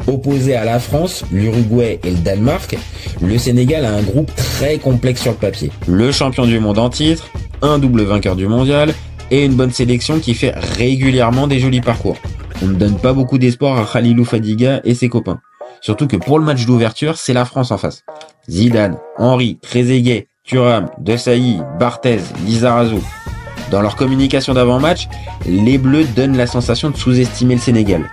Opposé à la France, l'Uruguay et le Danemark, le Sénégal a un groupe très complexe sur le papier. Le champion du monde en titre, un double vainqueur du mondial et une bonne sélection qui fait régulièrement des jolis parcours. On ne donne pas beaucoup d'espoir à Khalilou Fadiga et ses copains. Surtout que pour le match d'ouverture, c'est la France en face. Zidane, Henry, Trezeguet, Thuram, Desailly, Barthez, Lizarazu. Dans leur communication d'avant-match, les Bleus donnent la sensation de sous-estimer le Sénégal.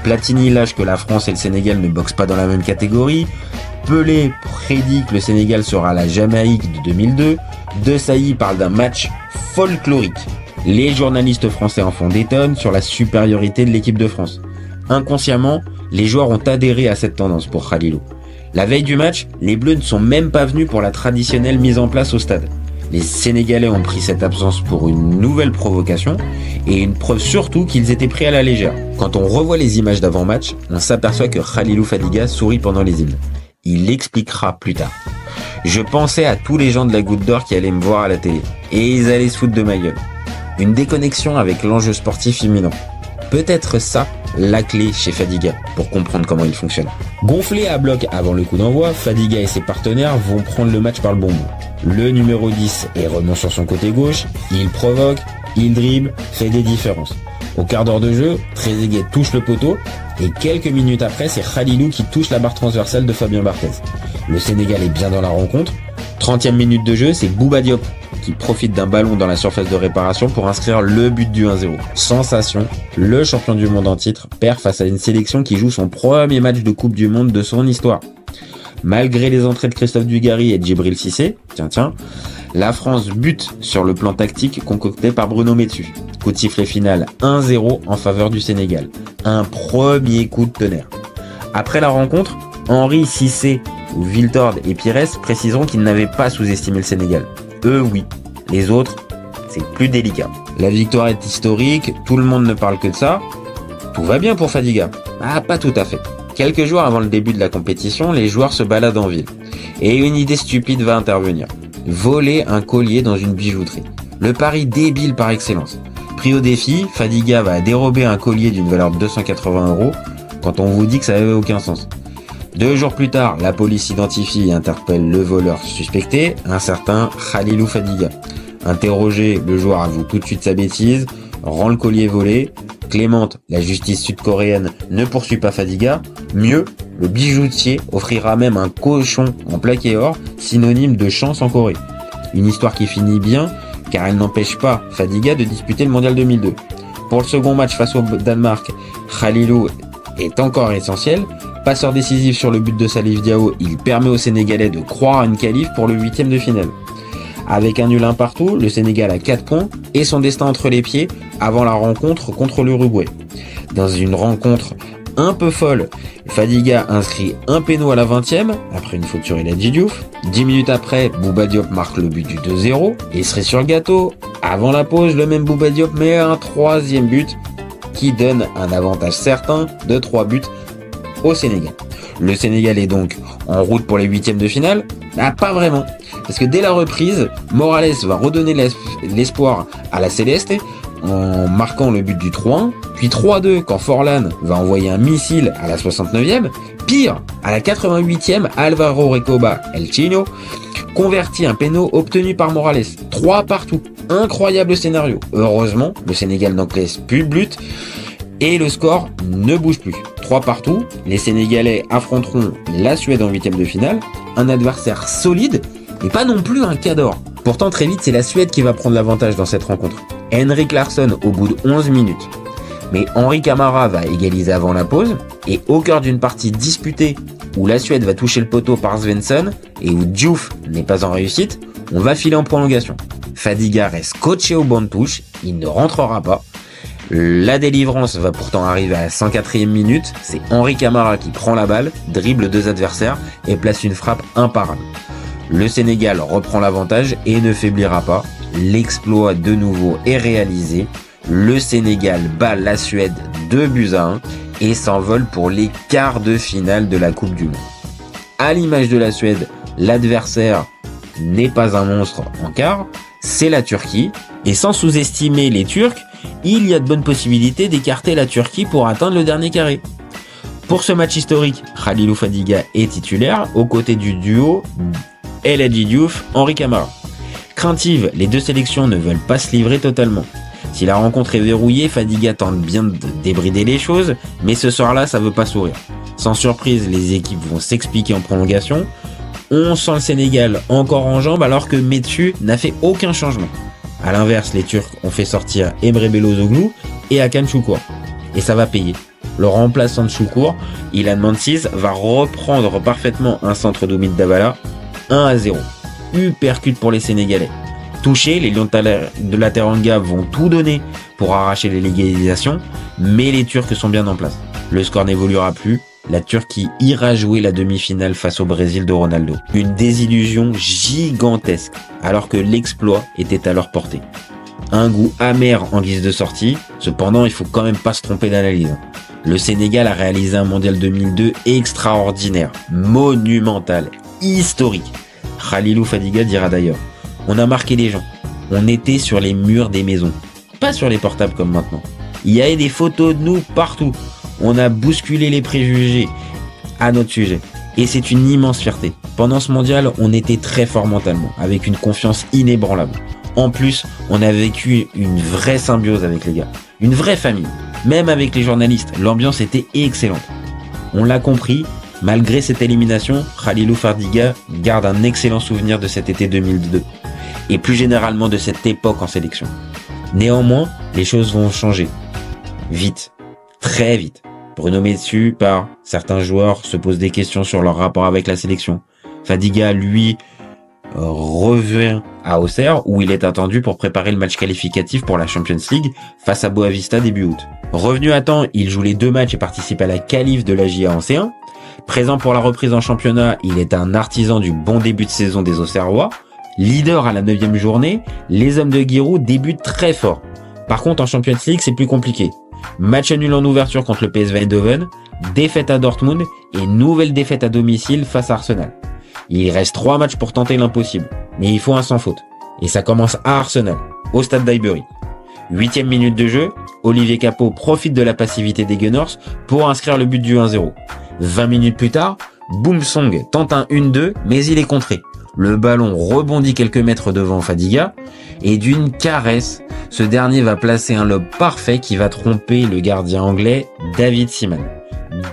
Platini lâche que la France et le Sénégal ne boxent pas dans la même catégorie. Pelé prédit que le Sénégal sera la Jamaïque de 2002. Desailly parle d'un match folklorique. Les journalistes français en font des tonnes sur la supériorité de l'équipe de France. Inconsciemment, les joueurs ont adhéré à cette tendance pour Khalilou. La veille du match, les Bleus ne sont même pas venus pour la traditionnelle mise en place au stade. Les Sénégalais ont pris cette absence pour une nouvelle provocation et une preuve surtout qu'ils étaient pris à la légère. Quand on revoit les images d'avant-match, on s'aperçoit que Khalilou Fadiga sourit pendant les hymnes. Il l'expliquera plus tard. Je pensais à tous les gens de la Goutte d'Or qui allaient me voir à la télé et ils allaient se foutre de ma gueule. Une déconnexion avec l'enjeu sportif imminent. Peut-être ça, la clé chez Fadiga, pour comprendre comment il fonctionne. Gonflé à bloc avant le coup d'envoi, Fadiga et ses partenaires vont prendre le match par le bon bout. Le numéro 10 est remonté sur son côté gauche, il provoque, il dribble, fait des différences. Au quart d'heure de jeu, Trezeguet touche le poteau, et quelques minutes après, c'est Khalilou qui touche la barre transversale de Fabien Barthez. Le Sénégal est bien dans la rencontre. 30e minute de jeu, c'est Bouba Diop qui profite d'un ballon dans la surface de réparation pour inscrire le but du 1-0. Sensation, le champion du monde en titre perd face à une sélection qui joue son premier match de Coupe du Monde de son histoire. Malgré les entrées de Christophe Dugarry et de Djibril Cissé, la France bute sur le plan tactique concocté par Bruno Metsu. Coup de sifflet final 1-0 en faveur du Sénégal. Un premier coup de tonnerre. Après la rencontre, Henry, Cissé, Wiltord et Pires préciseront qu'ils n'avaient pas sous-estimé le Sénégal. Eux, oui. Les autres, c'est plus délicat. La victoire est historique, tout le monde ne parle que de ça. Tout va bien pour Fadiga. Ah, pas tout à fait. Quelques jours avant le début de la compétition, les joueurs se baladent en ville. Et une idée stupide va intervenir. Voler un collier dans une bijouterie. Le pari débile par excellence. Pris au défi, Fadiga va dérober un collier d'une valeur de 280 € quand on vous dit que ça n'avait aucun sens. 2 jours plus tard, la police identifie et interpelle le voleur suspecté, un certain Khalilou Fadiga. Interrogé, le joueur avoue tout de suite sa bêtise, rend le collier volé. Clémente, la justice sud-coréenne, ne poursuit pas Fadiga. Mieux, le bijoutier offrira même un cochon en plaqué or, synonyme de chance en Corée. Une histoire qui finit bien, car elle n'empêche pas Fadiga de disputer le mondial 2002. Pour le second match face au Danemark, Khalilou est encore essentiel. Passeur décisif sur le but de Salif Diao, il permet aux Sénégalais de croire à une qualif pour le 8e de finale. Avec un nul 1 partout, le Sénégal a 4 points et son destin entre les pieds avant la rencontre contre l'Uruguay. Dans une rencontre un peu folle, Fadiga inscrit un péno à la 20e, après une faute sur Eladji Diouf. 10 minutes après, Bouba Diop marque le but du 2-0, et cerise sur le gâteau, avant la pause, le même Bouba Diop met un 3e but, qui donne un avantage certain de 3 buts au Sénégal. Le Sénégal est donc en route pour les 8e de finale. Ah, pas vraiment. Parce que dès la reprise, Morales va redonner l'espoir à la Céleste en marquant le but du 3-1, puis 3-2 quand Forlan va envoyer un missile à la 69e. Pire, à la 88e, Alvaro Recoba El Chino convertit un péno obtenu par Morales. 3 partout. Incroyable scénario. Heureusement, le Sénégal n'encaisse plus de but et le score ne bouge plus. 3 partout, les Sénégalais affronteront la Suède en 8e de finale, un adversaire solide, mais pas non plus un cador. Pourtant très vite, c'est la Suède qui va prendre l'avantage dans cette rencontre. Henrik Larsson au bout de 11 minutes. Mais Henri Camara va égaliser avant la pause, et au cœur d'une partie disputée, où la Suède va toucher le poteau par Svensson, et où Diouf n'est pas en réussite, on va filer en prolongation. Fadiga reste coaché au banc de touche, il ne rentrera pas. La délivrance va pourtant arriver à la 104e minute, c'est Henri Camara qui prend la balle, dribble 2 adversaires et place une frappe imparable. Le Sénégal reprend l'avantage et ne faiblira pas, l'exploit de nouveau est réalisé, le Sénégal bat la Suède 2-1 et s'envole pour les quarts de finale de la Coupe du Monde. À l'image de la Suède, l'adversaire n'est pas un monstre en quart, c'est la Turquie, et sans sous-estimer les Turcs, il y a de bonnes possibilités d'écarter la Turquie pour atteindre le dernier carré. Pour ce match historique, Khalilou Fadiga est titulaire aux côtés du duo El Hadji Diouf, Henri Camara. Craintive, les deux sélections ne veulent pas se livrer totalement. Si la rencontre est verrouillée, Fadiga tente bien de débrider les choses, mais ce soir-là, ça veut pas sourire. Sans surprise, les équipes vont s'expliquer en prolongation. On sent le Sénégal encore en jambes alors que Metsu n'a fait aucun changement. A l'inverse, les Turcs ont fait sortir Emre Belözoğlu et Hakan Şükür. Et ça va payer. Le remplaçant de Şükür, Ilhan Mansız, va reprendre parfaitement un centre d'Omid Davala, 1-0. Uppercut pour les Sénégalais. Touchés, les Lions de la Teranga vont tout donner pour arracher les légalisations, mais les Turcs sont bien en place. Le score n'évoluera plus. La Turquie ira jouer la demi-finale face au Brésil de Ronaldo. Une désillusion gigantesque, alors que l'exploit était à leur portée. Un goût amer en guise de sortie, cependant il faut quand même pas se tromper d'analyse. Le Sénégal a réalisé un mondial 2002 extraordinaire, monumental, historique. Khalilou Fadiga dira d'ailleurs, on a marqué les gens, on était sur les murs des maisons, pas sur les portables comme maintenant. Il y avait des photos de nous partout. On a bousculé les préjugés à notre sujet. Et c'est une immense fierté. Pendant ce mondial, on était très fort mentalement, avec une confiance inébranlable. En plus, on a vécu une vraie symbiose avec les gars. Une vraie famille. Même avec les journalistes, l'ambiance était excellente. On l'a compris, malgré cette élimination, Khalilou Fadiga garde un excellent souvenir de cet été 2002. Et plus généralement de cette époque en sélection. Néanmoins, les choses vont changer. Vite. Très vite. Bruno Metsu part, certains joueurs se posent des questions sur leur rapport avec la sélection. Fadiga, lui, revient à Auxerre où il est attendu pour préparer le match qualificatif pour la Champions League face à Boavista début août. Revenu à temps, il joue les 2 matchs et participe à la qualif de la JA en C1. Présent pour la reprise en championnat, il est un artisan du bon début de saison des Auxerrois. Leader à la 9e journée, les hommes de Giroud débutent très fort. Par contre, en Champions League, c'est plus compliqué. Match nul en ouverture contre le PSV Eindhoven, défaite à Dortmund et nouvelle défaite à domicile face à Arsenal. Il reste 3 matchs pour tenter l'impossible, mais il faut un sans faute. Et ça commence à Arsenal, au stade d'Highbury. 8e minute de jeu, Olivier Capot profite de la passivité des Gunners pour inscrire le but du 1-0. 20 minutes plus tard, Boum Song tente un 1-2, mais il est contré. Le ballon rebondit quelques mètres devant Fadiga, et d'une caresse, ce dernier va placer un lob parfait qui va tromper le gardien anglais David Seaman.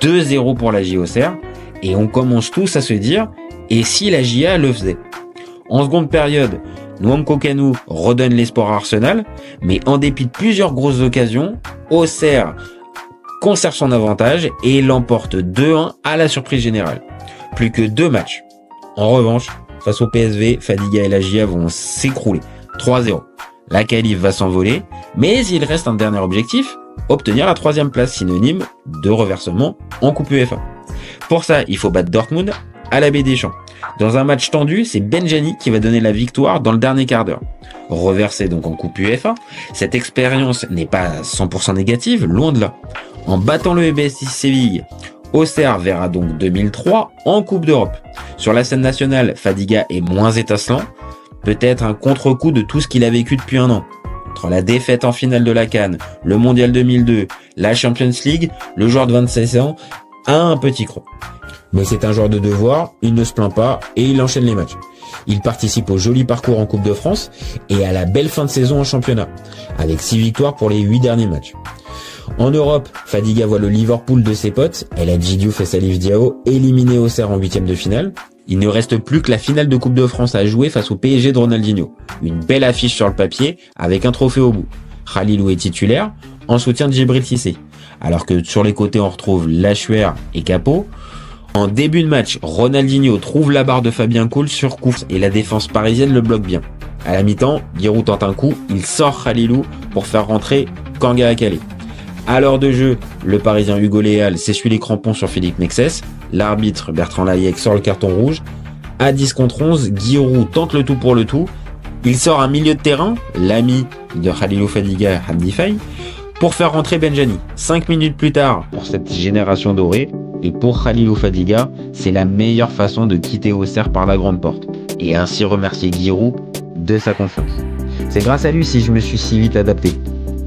2-0 pour la JA Auxerre, et on commence tous à se dire, et si la JA le faisait? En seconde période, Nwankwo Kanu redonne l'espoir à Arsenal, mais en dépit de plusieurs grosses occasions, Auxerre conserve son avantage et l'emporte 2-1 à la surprise générale. Plus que 2 matchs. En revanche, face au PSV, Fadiga et la JA vont s'écrouler. 3-0. La qualif va s'envoler, mais il reste un dernier objectif, obtenir la 3e place, synonyme de reversement en Coupe UEFA. Pour ça, il faut battre Dortmund à la Baie des Champs. Dans un match tendu, c'est Benjani qui va donner la victoire dans le dernier quart d'heure. Reversé donc en Coupe UEFA, cette expérience n'est pas 100% négative, loin de là. En battant le EBS Séville, Auxerre verra donc 2003 en Coupe d'Europe. Sur la scène nationale, Fadiga est moins étincelant, peut-être un contre-coup de tout ce qu'il a vécu depuis un an. Entre la défaite en finale de la CAN, le Mondial 2002, la Champions League, le joueur de 26 ans a un petit creux. Mais c'est un joueur de devoir, il ne se plaint pas et il enchaîne les matchs. Il participe au joli parcours en Coupe de France et à la belle fin de saison en championnat, avec 6 victoires pour les 8 derniers matchs. En Europe, Fadiga voit le Liverpool de ses potes, El Hadji Diouf et Salif Diao, éliminés Auxerre en 8e de finale. Il ne reste plus que la finale de Coupe de France à jouer face au PSG de Ronaldinho. Une belle affiche sur le papier, avec un trophée au bout. Khalilou est titulaire, en soutien de Djibril Cissé. Alors que sur les côtés on retrouve Lachuer et Capot. En début de match, Ronaldinho trouve la barre de Fabien Cool sur coup et la défense parisienne le bloque bien. À la mi-temps, Giroud tente un coup, il sort Khalilou pour faire rentrer Kanga Akale. À l'heure de jeu, le Parisien Hugo Léal s'essuie les crampons sur Philippe Mexès. L'arbitre Bertrand Layec sort le carton rouge. À 10 contre 11, Giroud tente le tout pour le tout. Il sort un milieu de terrain, l'ami de Khalilou Fadiga, Hamdi Faye, pour faire rentrer Benjani. 5 minutes plus tard, pour cette génération dorée, et pour Khalilou Fadiga, c'est la meilleure façon de quitter Auxerre par la grande porte. Et ainsi remercier Giroud de sa confiance. C'est grâce à lui si je me suis si vite adapté.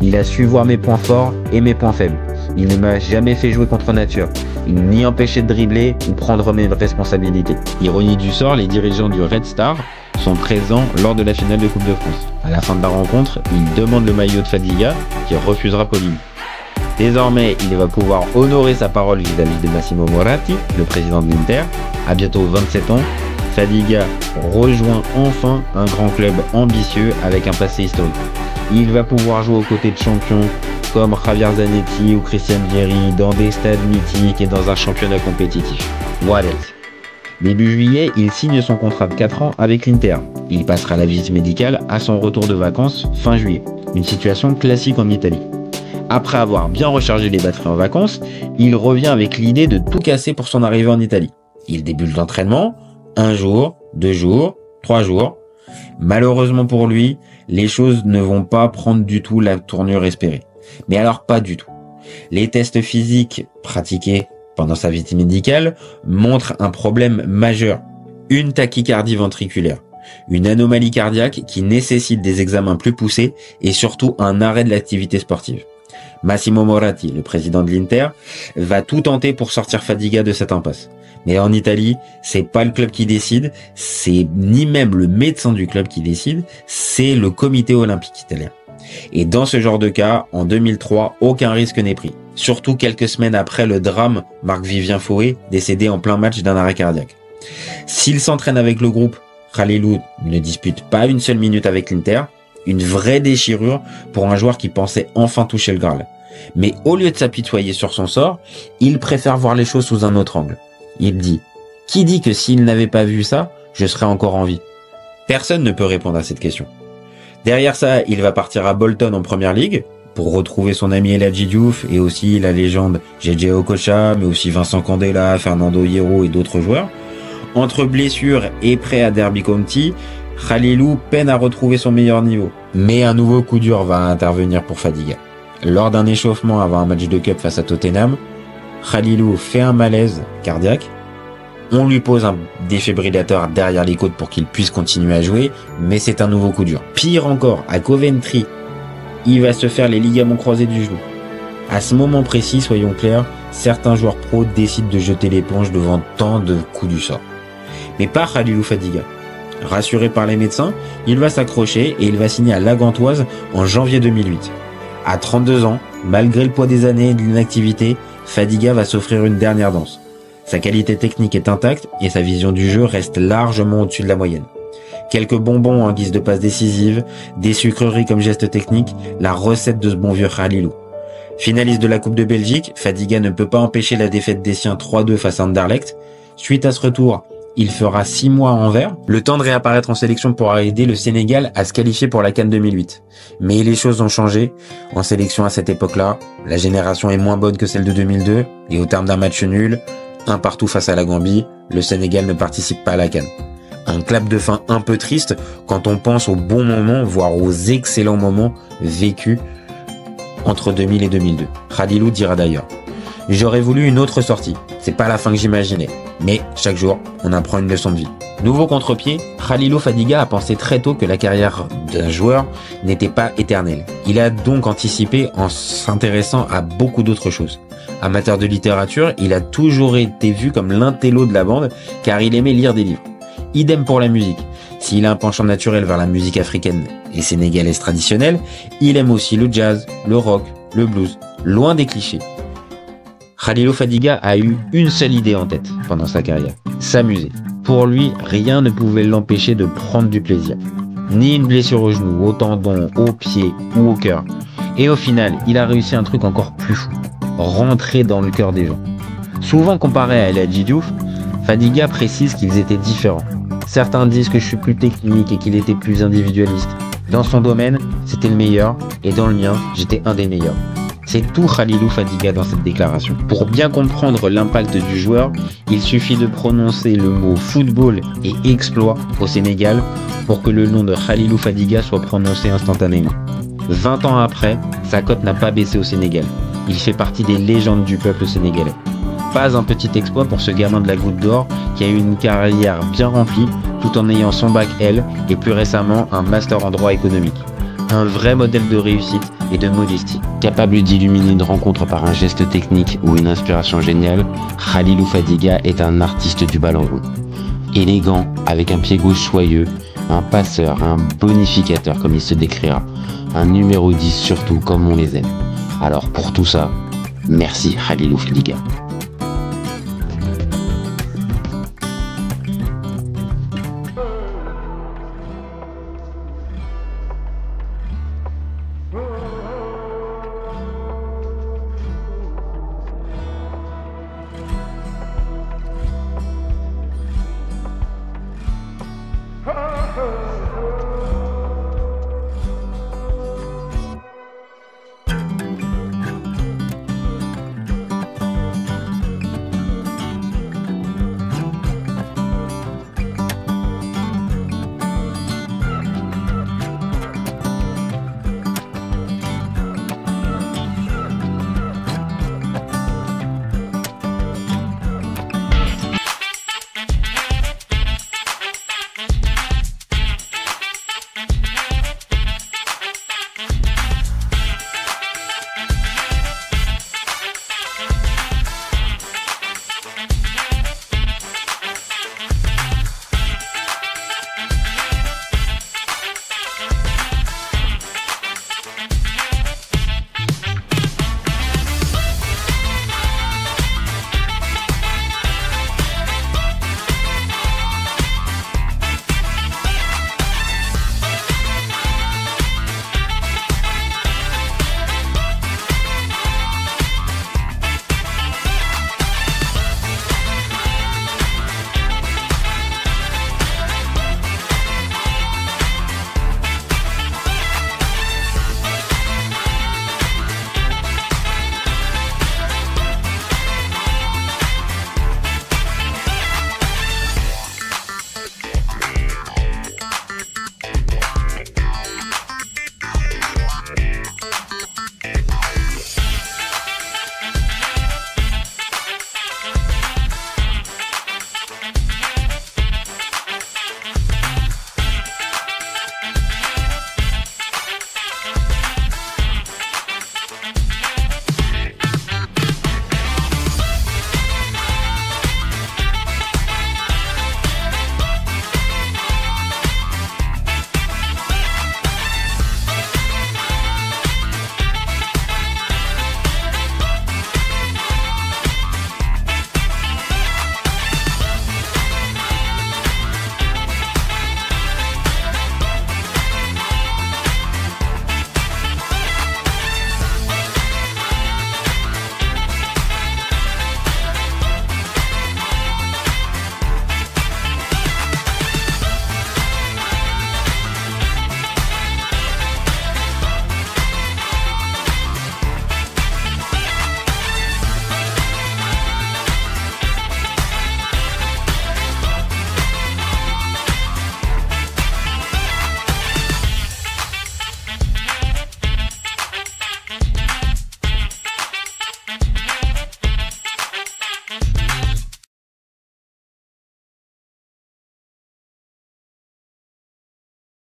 Il a su voir mes points forts et mes points faibles. il ne m'a jamais fait jouer contre nature, ni empêché de dribbler ou prendre mes responsabilités. Ironie du sort, les dirigeants du Red Star sont présents lors de la finale de Coupe de France. À la fin de la rencontre, ils demandent le maillot de Fadiga, qui refusera poliment. Désormais, il va pouvoir honorer sa parole vis-à-vis de Massimo Moratti, le président de l'Inter. À bientôt 27 ans, Fadiga rejoint enfin un grand club ambitieux avec un passé historique. Il va pouvoir jouer aux côtés de champions comme Javier Zanetti ou Christian Vieri dans des stades mythiques et dans un championnat compétitif. What else? Début juillet, il signe son contrat de 4 ans avec l'Inter. Il passera la visite médicale à son retour de vacances fin juillet. Une situation classique en Italie. Après avoir bien rechargé les batteries en vacances, il revient avec l'idée de tout casser pour son arrivée en Italie. Il débute l'entraînement, 1 jour, 2 jours, 3 jours. Malheureusement pour lui, les choses ne vont pas prendre du tout la tournure espérée. Mais alors pas du tout. Les tests physiques pratiqués pendant sa visite médicale montrent un problème majeur. Une tachycardie ventriculaire. Une anomalie cardiaque qui nécessite des examens plus poussés et surtout un arrêt de l'activité sportive. Massimo Moratti, le président de l'Inter, va tout tenter pour sortir Fadiga de cette impasse. Mais en Italie, c'est pas le club qui décide, c'est ni même le médecin du club qui décide, c'est le comité olympique italien. Et dans ce genre de cas, en 2003, aucun risque n'est pris. Surtout quelques semaines après le drame Marc-Vivien Foé, décédé en plein match d'un arrêt cardiaque. S'il s'entraîne avec le groupe, Khalilou ne dispute pas une seule minute avec l'Inter, une vraie déchirure pour un joueur qui pensait enfin toucher le Graal. Mais au lieu de s'apitoyer sur son sort, il préfère voir les choses sous un autre angle. Il dit « Qui dit que s'il n'avait pas vu ça, je serais encore en vie ?» Personne ne peut répondre à cette question. Derrière ça, il va partir à Bolton en Première Ligue pour retrouver son ami El Hadji Diouf et aussi la légende JJ Okocha, mais aussi Vincent Candela, Fernando Hierro et d'autres joueurs. Entre blessures et prêt à Derby County, Khalilou peine à retrouver son meilleur niveau. Mais un nouveau coup dur va intervenir pour Fadiga. Lors d'un échauffement avant un match de cup face à Tottenham, Khalilou fait un malaise cardiaque. On lui pose un défibrillateur derrière les côtes pour qu'il puisse continuer à jouer, mais c'est un nouveau coup dur. Pire encore, à Coventry, il va se faire les ligaments croisés du genou. À ce moment précis, soyons clairs, certains joueurs pros décident de jeter l'éponge devant tant de coups du sort. Mais pas Khalilou Fadiga. Rassuré par les médecins, il va s'accrocher et il va signer à La Gantoise en janvier 2008. À 32 ans, malgré le poids des années et de l'inactivité, Fadiga va s'offrir une dernière danse. Sa qualité technique est intacte et sa vision du jeu reste largement au-dessus de la moyenne. Quelques bonbons en guise de passes décisives, des sucreries comme geste technique, la recette de ce bon vieux Khalilou. Finaliste de la Coupe de Belgique, Fadiga ne peut pas empêcher la défaite des siens 3-2 face à Anderlecht. Suite à ce retour, il fera 6 mois à Anvers, le temps de réapparaître en sélection pour aider le Sénégal à se qualifier pour la CAN 2008. Mais les choses ont changé. En sélection à cette époque-là, la génération est moins bonne que celle de 2002, et au terme d'un match nul, un partout face à la Gambie, le Sénégal ne participe pas à la CAN. Un clap de fin un peu triste quand on pense aux bons moments, voire aux excellents moments vécus entre 2000 et 2002. Khalilou dira d'ailleurs « J'aurais voulu une autre sortie, c'est pas la fin que j'imaginais. Mais chaque jour, on apprend une leçon de vie. » Nouveau contre-pied, Khalilou Fadiga a pensé très tôt que la carrière d'un joueur n'était pas éternelle. Il a donc anticipé en s'intéressant à beaucoup d'autres choses. Amateur de littérature, il a toujours été vu comme l'intello de la bande car il aimait lire des livres. Idem pour la musique. S'il a un penchant naturel vers la musique africaine et sénégalaise traditionnelle, il aime aussi le jazz, le rock, le blues, loin des clichés. Khalilou Fadiga a eu une seule idée en tête pendant sa carrière, s'amuser. Pour lui, rien ne pouvait l'empêcher de prendre du plaisir. Ni une blessure au genou, au tendon, au pied ou au cœur. Et au final, il a réussi un truc encore plus fou, rentrer dans le cœur des gens. Souvent comparé à El Hadji Diouf, Fadiga précise qu'ils étaient différents. Certains disent que je suis plus technique et qu'il était plus individualiste. Dans son domaine, c'était le meilleur, et dans le mien, j'étais un des meilleurs. C'est tout Khalilou Fadiga dans cette déclaration. Pour bien comprendre l'impact du joueur, il suffit de prononcer le mot football et exploit au Sénégal pour que le nom de Khalilou Fadiga soit prononcé instantanément. 20 ans après, sa cote n'a pas baissé au Sénégal. Il fait partie des légendes du peuple sénégalais. Pas un petit exploit pour ce gamin de la Goutte d'Or qui a eu une carrière bien remplie tout en ayant son bac L et plus récemment un master en droit économique. Un vrai modèle de réussite et de modestie. Capable d'illuminer une rencontre par un geste technique ou une inspiration géniale, Khalilou Fadiga est un artiste du ballon rond. Élégant, avec un pied gauche soyeux, un passeur, un bonificateur comme il se décrira, un numéro 10 surtout comme on les aime. Alors pour tout ça, merci Khalilou Fadiga.